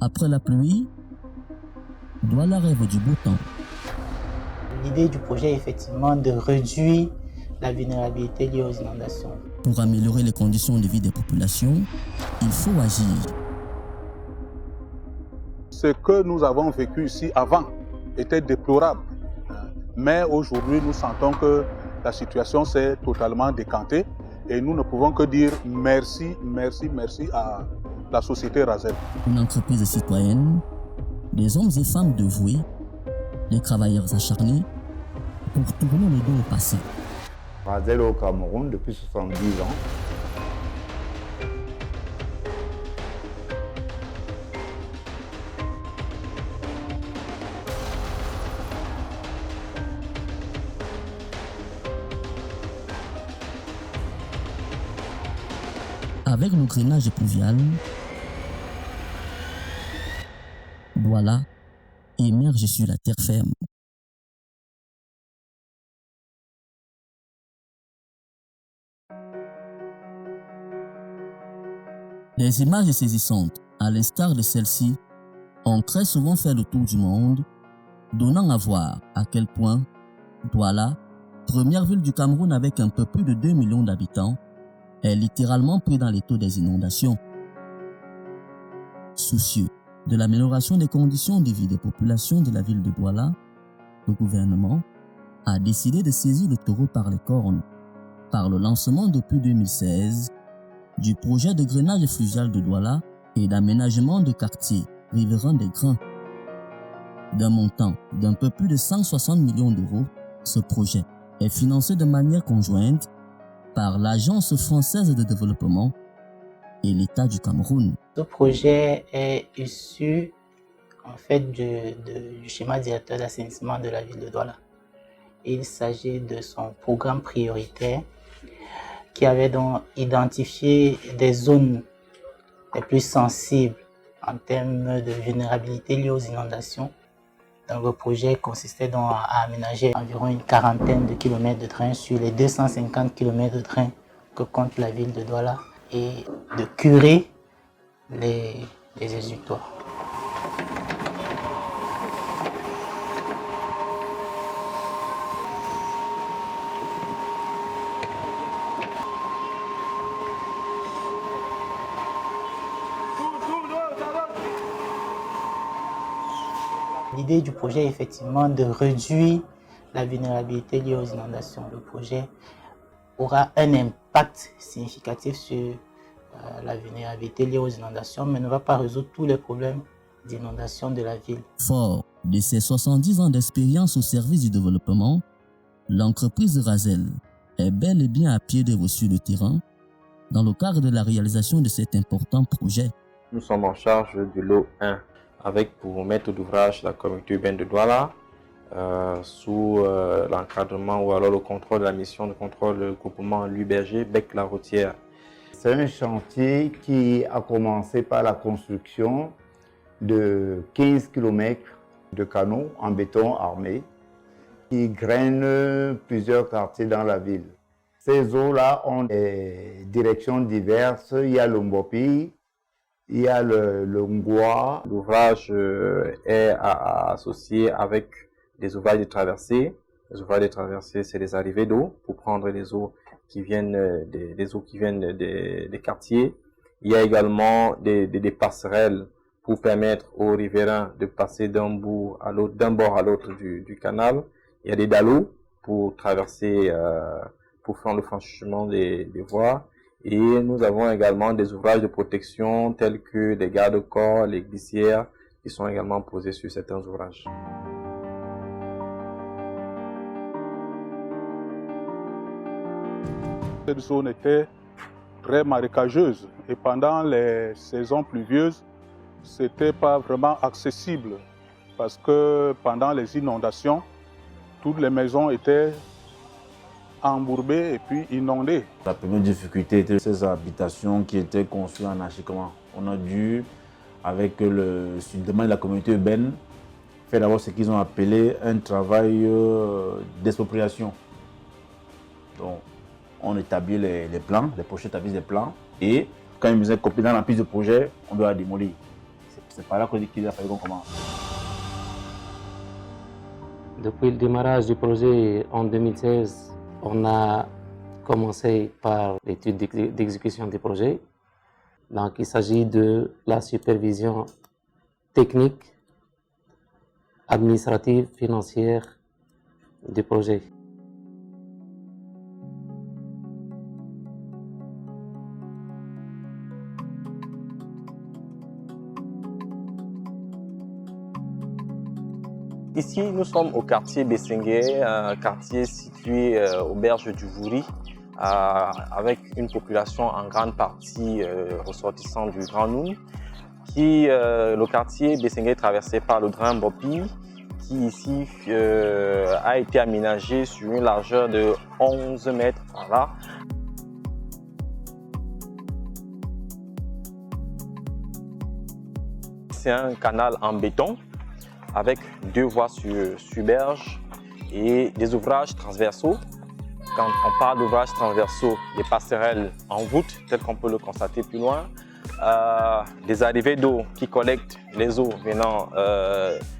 Après la pluie, Douala rêve du beau temps. L'idée du projet est effectivement de réduire la vulnérabilité liée aux inondations. Pour améliorer les conditions de vie des populations, il faut agir. Ce que nous avons vécu ici avant était déplorable. Mais aujourd'hui, nous sentons que la situation s'est totalement décantée et nous ne pouvons que dire merci, merci, merci à la société Razel. Une entreprise citoyenne, des hommes et femmes dévoués, des travailleurs acharnés pour tourner le dos au passé. Razel au Cameroun depuis 70 ans. Avec le grainage pluvial, Douala émerge sur la terre ferme. Les images saisissantes, à l'instar de celle-ci, ont très souvent fait le tour du monde, donnant à voir à quel point Douala, première ville du Cameroun avec un peu plus de 2 millions d'habitants, est littéralement pris dans les taux des inondations. Soucieux de l'amélioration des conditions de vie des populations de la ville de Douala, le gouvernement a décidé de saisir le taureau par les cornes par le lancement depuis 2016 du projet de grainage fluvial de Douala et d'aménagement de quartiers riverains des Grains. D'un montant d'un peu plus de 160 millions d'euros, ce projet est financé de manière conjointe par l'Agence française de développement et l'État du Cameroun. Ce projet est issu en fait du schéma directeur d'assainissement de la ville de Douala. Il s'agit de son programme prioritaire qui avait donc identifié des zones les plus sensibles en termes de vulnérabilité liée aux inondations. Donc, le projet consistait donc à aménager environ une quarantaine de kilomètres de train sur les 250 kilomètres de train que compte la ville de Douala et de curer les exutoires. L'idée du projet est effectivement de réduire la vulnérabilité liée aux inondations. Le projet aura un impact significatif sur la vulnérabilité liée aux inondations, mais ne va pas résoudre tous les problèmes d'inondation de la ville. Fort de ses 70 ans d'expérience au service du développement, l'entreprise Razel est bel et bien à pied d'œuvre sur le terrain dans le cadre de la réalisation de cet important projet. Nous sommes en charge du lot 1 avec pour maître d'ouvrage la communauté urbaine de Douala sous l'encadrement ou alors le contrôle de la mission de contrôle du groupement Louis-Berger Bec-la-Routière. C'est un chantier qui a commencé par la construction de 15 km de canaux en béton armé qui grainent plusieurs quartiers dans la ville. Ces eaux-là ont des directions diverses. Il y a le Mbopi, il y a le Ngwa. L'ouvrage est associé avec des ouvrages de traversée. Les ouvrages de traversée, c'est les arrivées d'eau pour prendre les eaux qui viennent des quartiers. Il y a également des passerelles pour permettre aux riverains de passer d'un bord à l'autre du canal. Il y a des dallots pour traverser, pour faire le franchissement des voies. Et nous avons également des ouvrages de protection tels que les garde-corps, les glissières qui sont également posés sur certains ouvrages. Cette zone était très marécageuse et pendant les saisons pluvieuses, c'était pas vraiment accessible parce que pendant les inondations, toutes les maisons étaient embourbées et puis inondées. La première difficulté était ces habitations qui étaient conçues anarchiquement. On a dû, avec le demande de la communauté urbaine, faire d'abord ce qu'ils ont appelé un travail d'expropriation. Donc, on établit les plans, les projets établissent des plans et quand ils nous ont copié dans la piste de projet, on doit démolir. C'est par là qu'il a fallu qu'on commence. Depuis le démarrage du projet en 2016, on a commencé par l'étude d'exécution du projet. Donc, il s'agit de la supervision technique, administrative, financière du projet. Ici, nous sommes au quartier Bessengue, un quartier situé au berge du Vouri, avec une population en grande partie ressortissante du Grand Noun. Le quartier Bessengue est traversé par le Drain Bopi, qui ici a été aménagé sur une largeur de 11 mètres par là. C'est un canal en béton avec 2 voies sur berge et des ouvrages transversaux. Quand on parle d'ouvrages transversaux, des passerelles en voûte, tel qu'on peut le constater plus loin, des arrivées d'eau qui collectent les eaux venant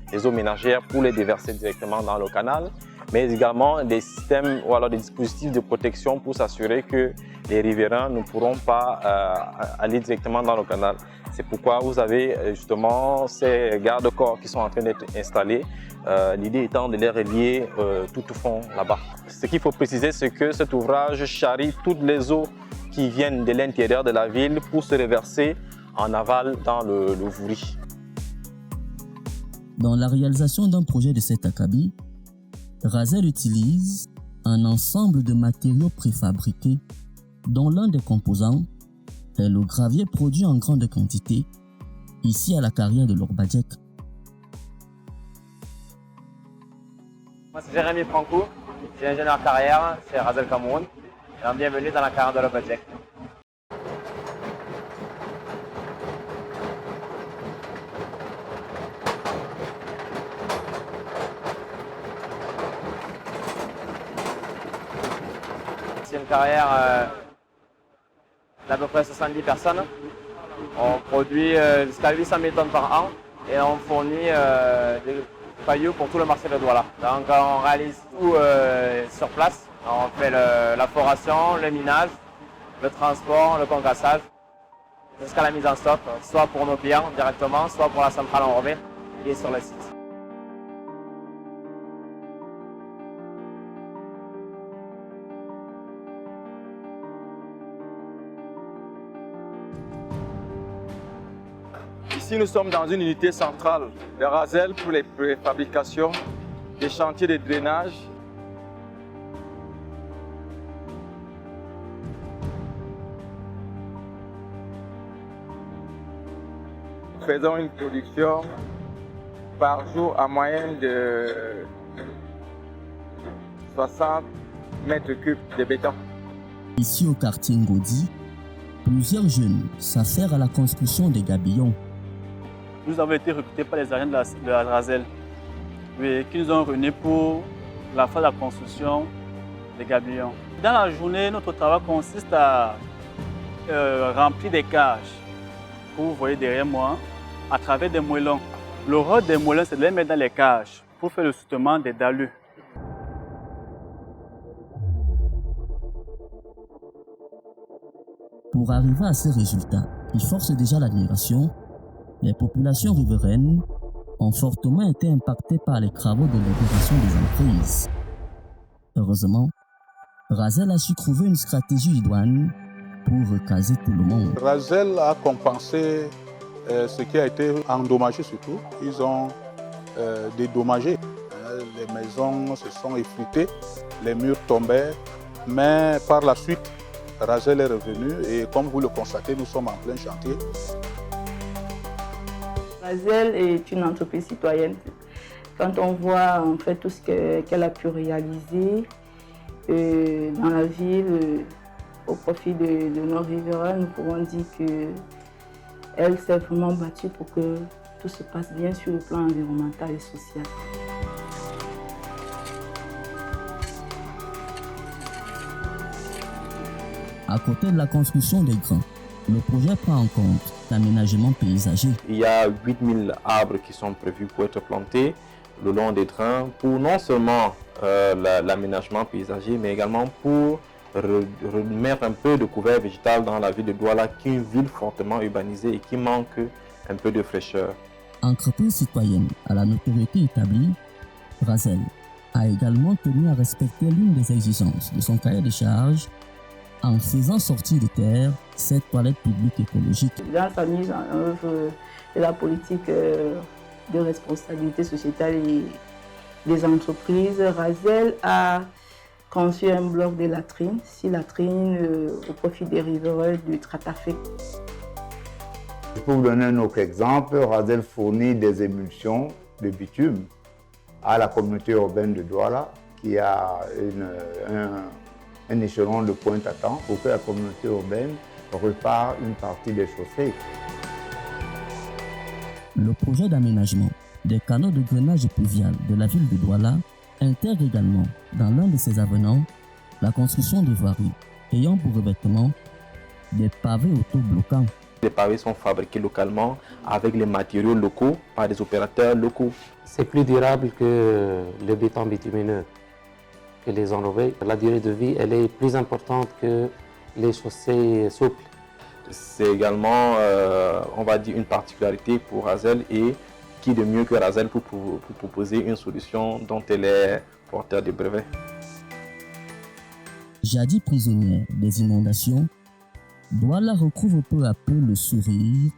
des eaux ménagères pour les déverser directement dans le canal, mais également des systèmes ou alors des dispositifs de protection pour s'assurer que les riverains ne pourront pas aller directement dans le canal. C'est pourquoi vous avez justement ces garde-corps qui sont en train d'être installés, l'idée étant de les relier tout au fond là-bas. Ce qu'il faut préciser, c'est que cet ouvrage charrie toutes les eaux qui viennent de l'intérieur de la ville pour se reverser en aval dans le Vouri. Dans la réalisation d'un projet de cet acabit, Razel utilise un ensemble de matériaux préfabriqués dont l'un des composants est le gravier produit en grande quantité, ici à la carrière de l'Orbadjek. Moi c'est Jérémy Franco, je suis ingénieur carrière chez Razel Cameroun. Et bienvenue dans la carrière de l'Orbadjek. C'est une carrière d'à peu près 70 personnes. On produit jusqu'à 800 000 tonnes par an et on fournit des pailloux pour tout le marché de Douala. Donc on réalise tout sur place. On fait la foration, le minage, le transport, le concassage, jusqu'à la mise en stock, soit pour nos clients directement, soit pour la centrale enrobée qui est sur le site. Ici, nous sommes dans une unité centrale de Razel pour les préfabrications des chantiers de drainage. Nous faisons une production par jour à moyenne de 60 mètres cubes de béton. Ici au quartier Ngodi, plusieurs jeunes s'affairent à la construction des gabillons. Nous avons été recrutés par les agents de la Razel qui nous ont réunis pour la phase de la construction des gabillons. Dans la journée, notre travail consiste à remplir des cages que vous voyez derrière moi à travers des moellons. Le rôle des moellons, c'est de les mettre dans les cages pour faire le soutènement des dalles. Pour arriver à ces résultats, qui forcent déjà l'admiration, les populations riveraines ont fortement été impactées par les travaux de libération des emprises. Heureusement, Razel a su trouver une stratégie idoine pour recaser tout le monde. Razel a compensé ce qui a été endommagé surtout. Ils ont dédommagé. Les maisons se sont effritées, les murs tombaient, mais par la suite, Razel est revenu et comme vous le constatez, nous sommes en plein chantier. Razel est une entreprise citoyenne. Quand on voit en fait tout ce qu'elle a pu réaliser dans la ville au profit de nos riverains, nous pouvons dire qu'elle s'est vraiment battue pour que tout se passe bien sur le plan environnemental et social. À côté de la construction des grains, Le projet prend en compte l'aménagement paysager. Il y a 8000 arbres qui sont prévus pour être plantés le long des trains pour non seulement l'aménagement paysager, mais également pour remettre un peu de couvert végétal dans la ville de Douala, qui est une ville fortement urbanisée et qui manque un peu de fraîcheur. Entreprise citoyenne à la notoriété établie, Razel a également tenu à respecter l'une des exigences de son cahier de charges en faisant sortir de terre cette toilette publique écologique. Dans sa mise en œuvre de la politique de responsabilité sociétale et des entreprises, Razel a conçu un bloc de latrines, 6 latrines au profit des riverains du Tratafé. Pour vous donner un autre exemple, Razel fournit des émulsions de bitume à la communauté urbaine de Douala, qui a un échelon de pointe à temps pour que la communauté urbaine répare une partie des chaussées. Le projet d'aménagement des canaux de drainage pluvial de la ville de Douala intègre également dans l'un de ses avenants la construction de voiries ayant pour revêtement des pavés autobloquants. Les pavés sont fabriqués localement avec les matériaux locaux par des opérateurs locaux. C'est plus durable que le béton bitumineux, que les enrobés. La durée de vie, elle est plus importante que les chaussées souples. C'est également, on va dire, une particularité pour Razel, et qui de mieux que Razel pour proposer une solution dont elle est porteur de brevet. Jadis prisonnière des inondations, Douala retrouve peu à peu le sourire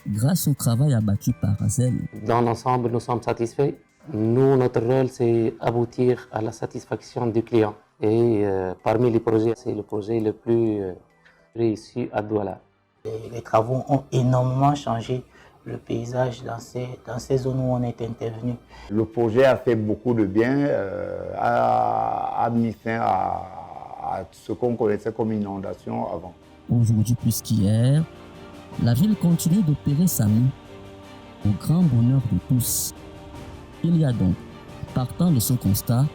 grâce au travail abattu par Razel. Dans l'ensemble, nous sommes satisfaits. Nous, notre rôle, c'est aboutir à la satisfaction du client. Et parmi les projets, c'est le projet le plus réussi à Douala. Les travaux ont énormément changé le paysage dans ces zones où on est intervenu. Le projet a fait beaucoup de bien, a mis fin à ce qu'on connaissait comme inondation avant. Aujourd'hui plus qu'hier, la ville continue d'opérer sa mue au grand bonheur de tous. Il y a donc, partant de ce constat,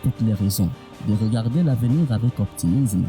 toutes les raisons de regarder l'avenir avec optimisme.